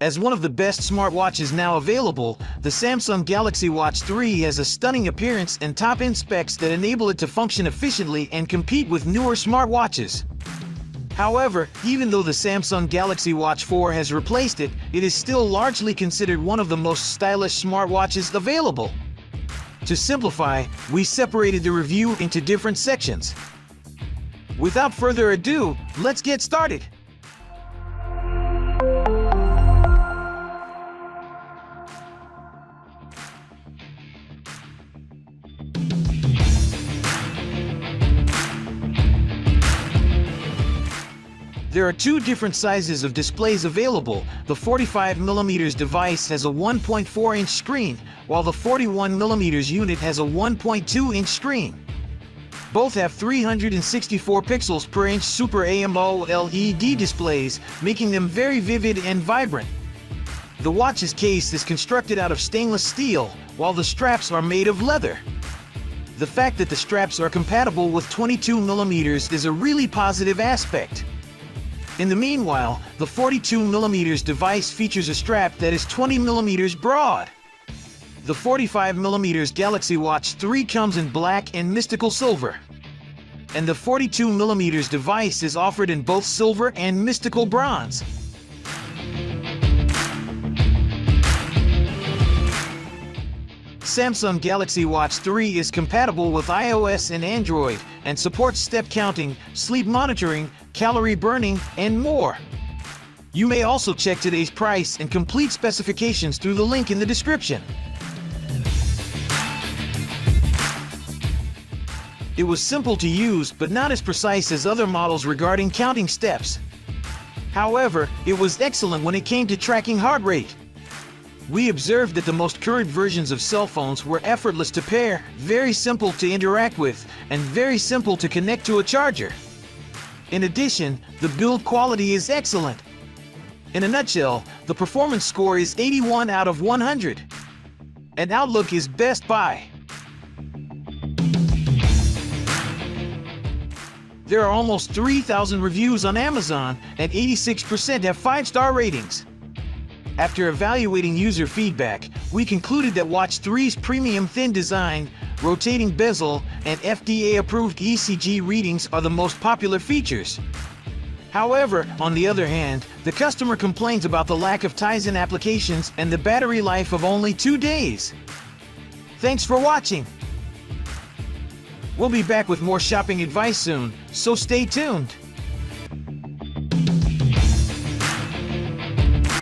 As one of the best smartwatches now available, the Samsung Galaxy Watch 3 has a stunning appearance and top-end specs that enable it to function efficiently and compete with newer smartwatches. However, even though the Samsung Galaxy Watch 4 has replaced it, it is still largely considered one of the most stylish smartwatches available. To simplify, we separated the review into different sections. Without further ado, let's get started. There are two different sizes of displays available. The 45mm device has a 1.4-inch screen, while the 41mm unit has a 1.2-inch screen. Both have 364 pixels per inch Super AMOLED displays, making them very vivid and vibrant. The watch's case is constructed out of stainless steel, while the straps are made of leather. The fact that the straps are compatible with 22mm is a really positive aspect. In the meanwhile, the 42mm device features a strap that is 20mm broad. The 45mm Galaxy Watch 3 comes in black and mystical silver. And the 42mm device is offered in both silver and mystical bronze. Samsung Galaxy Watch 3 is compatible with iOS and Android, and supports step counting, sleep monitoring, calorie burning, and more. You may also check today's price and complete specifications through the link in the description. It was simple to use, but not as precise as other models regarding counting steps. However, it was excellent when it came to tracking heart rate. We observed that the most current versions of cell phones were effortless to pair, very simple to interact with, and very simple to connect to a charger. In addition, the build quality is excellent. In a nutshell, the performance score is 81 out of 100. And Outlook is best buy. There are almost 3,000 reviews on Amazon, and 86% have 5-star ratings. After evaluating user feedback, we concluded that Watch 3's premium thin design, rotating bezel, and FDA-approved ECG readings are the most popular features. However, on the other hand, the customer complains about the lack of Tizen applications and the battery life of only 2 days. Thanks for watching. We'll be back with more shopping advice soon, so stay tuned.